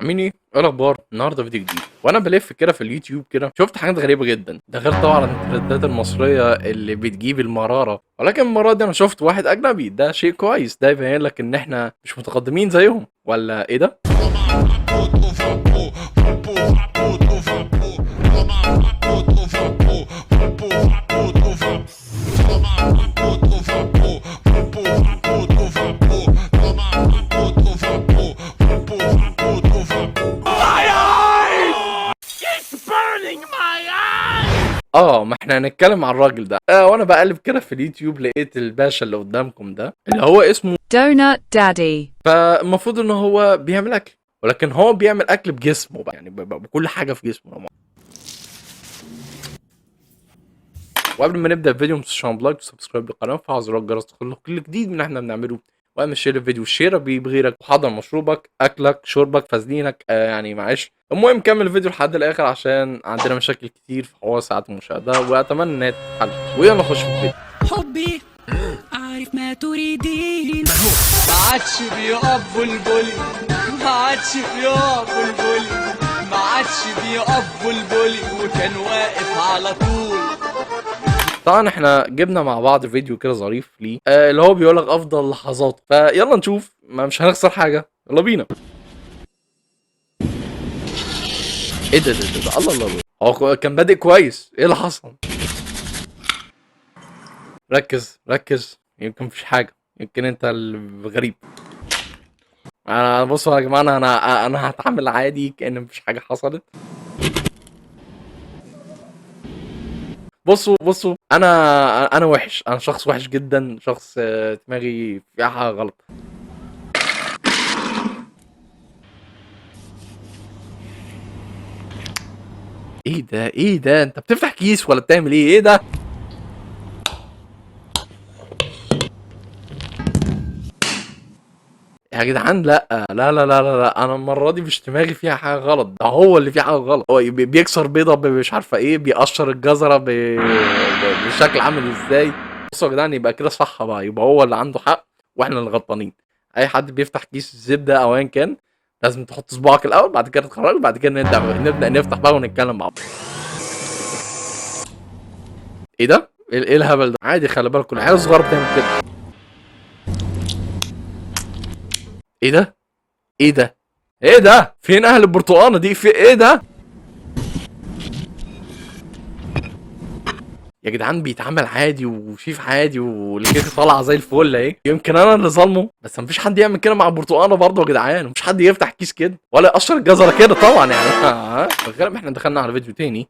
عاملين ايه؟ ايه الاخبار؟ النهارده فيديو جديد وانا بلف كده في اليوتيوب كده شفت حاجات غريبه جدا. ده غير طبعا الترندات المصريه اللي بتجيب المراره، ولكن المره دي انا شفت واحد اجنبي. ده شيء كويس، ده يبين لك ان احنا مش متقدمين زيهم ولا ايه ده؟ ما احنا هنتكلم عن الراجل ده. وانا بقلب كده في اليوتيوب لقيت الباشا اللي قدامكم ده اللي هو اسمه Donut Daddy. فالمفروض ان هو بيعمل اكل، ولكن هو بيعمل اكل بجسمه بقى، يعني بكل حاجه في جسمه. وقبل ما نبدا الفيديو ما تنسوش لايك وسبسكرايب للقناه وفعل زر الجرس لكل جديد من احنا بنعمله. واعمل شير الفيديو، الشير بغيرك، وحضر مشروبك اكلك شربك فازلينك. يعني معلش، المهم كمل الفيديو لحد الاخر عشان عندنا مشاكل كتير في حوار ساعات المشاهده، واتمنى ان هي تتحل. ويلا نخش في الفيديو. حبي عارف ما تريدين. ما عادش بيقف بلبلي، ما عادش بيقف بلبلي، ما عادش بيقف بلبلي، وكان واقف على طول. طبعا احنا جبنا مع بعض فيديو كده ظريف ليه، اللي هو بيقول لك افضل لحظات، فيلا نشوف. ما مش هنخسر حاجه، يلا بينا. ايه ده الله الله الله. هو كان بادئ كويس، ايه اللي حصل؟ ركز يمكن مفيش حاجه، يمكن انت الغريب. انا بصوا يا جماعه، انا هتعامل عادي كأن مفيش حاجه حصلت. بصوا انا وحش، انا شخص وحش جدا، شخص دماغي فيها حاجه غلط. ايه ده انت بتفتح كيس ولا بتعمل ايه ده؟ يا جدعان لا، انا المره دي مش دماغي فيها حاجه غلط، ده هو اللي فيه حاجه غلط. هو بيكسر بيضه مش عارفه ايه، بيقشر الجزره بشكل عامل ازاي. بصوا يا جدعان، يبقى كده صح بقى، يبقى هو اللي عنده حق واحنا اللي غلطانين. اي حد بيفتح كيس زبده او ايا كان لازم تحط صباعك الاول، بعد كده تخرج، بعد كده نبدا نفتح بقى ونتكلم مع بعض. ايه ده؟ ايه الهبل ده؟ عادي، خلي بالكم العيال الصغيره بتعمل كده. ايه ده؟ ايه ده فين اهل البرتقانه دي؟ في ايه ده يا جدعان؟ بيتعمل عادي وشيف عادي والكيكه طالعه زي الفل اهي. يمكن انا اللي ظالمه، بس مفيش حد يعمل كده مع البرتقانه برضه يا جدعان. مفيش حد يفتح كيس كده ولا يقشر الجزره كده طبعا يعني. غالبا احنا دخلنا على فيديو تاني.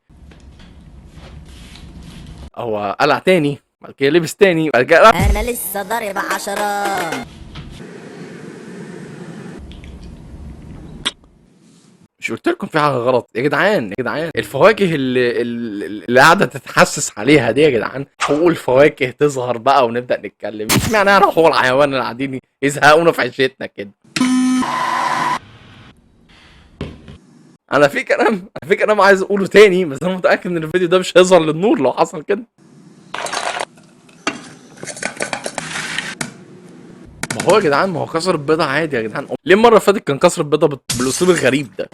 هو قلع تاني، بعد كده لبس تاني، بعد كده انا لسه ضارب 10. مش قلت لكم في حاجه غلط يا جدعان؟ الفواكه اللي قاعده تتحسس عليها دي يا جدعان، حقوق الفواكه تظهر بقى ونبدا نتكلم. اشمعنى انا حقوق الحيوان اللي قاعدين يزهقونا في عيشتنا كده؟ انا في كلام عايز اقوله تاني، بس انا متاكد ان الفيديو ده مش هيظهر للنور لو حصل كده. ما هو يا جدعان، ما هو كسر البيضه عادي يا جدعان. ليه المره اللي فاتت كان كسر البيضه بالاسلوب الغريب ده؟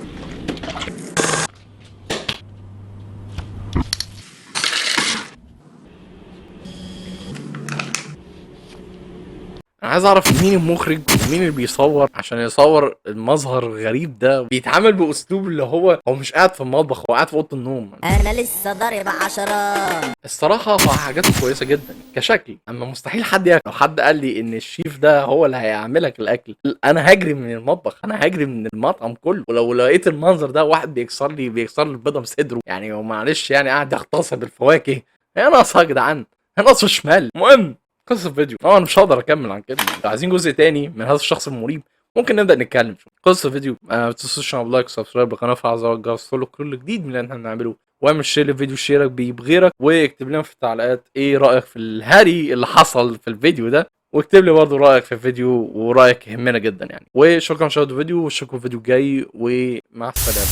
انا عايز اعرف مين المخرج ومين اللي بيصور عشان يصور المظهر الغريب ده. بيتعامل باسلوب اللي هو مش قاعد في المطبخ، هو قاعد في اوضه النوم. انا لسه ضارب 10. الصراحه هو حاجاته كويسه جدا كشكل، اما مستحيل حد ياكل. لو حد قال لي ان الشيف ده هو اللي هيعملك الاكل، انا هجري من المطبخ، انا هجري من المطعم كله. ولو لقيت المنظر ده، واحد بيكسر لي البيضه بصدره يعني، ومعلش يعني قاعد يغتصب الفواكه، هي ناقصه يا جدعان، هي ناقصه شمال. المهم قصة الفيديو طبعا مش هقدر اكمل عن كده. لو عايزين جزء تاني من هذا الشخص المريب ممكن نبدا نتكلم. قصة الفيديو ما تنسوش لايك وسبسكرايب للقناه وفعل زر الجرس كل جديد من اللي احنا بنعمله. واعمل شير للفيديو، شيرك بغيرك، واكتب لنا في التعليقات ايه رايك في الهري اللي حصل في الفيديو ده، واكتب لي برضه رايك في الفيديو، ورايك يهمنا جدا يعني. وشكرا مشاهدة الفيديو، واشوفكم في الفيديو الجاي، ومع السلامه.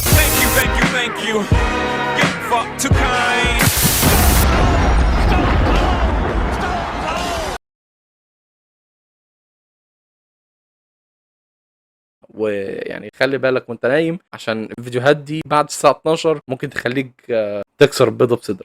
Thank you. Get fucked to kind. ويعني خلي بالك وانت نايم، عشان الفيديوهات دي بعد الساعه 12 ممكن تخليك تكسر البيضه بصدرك.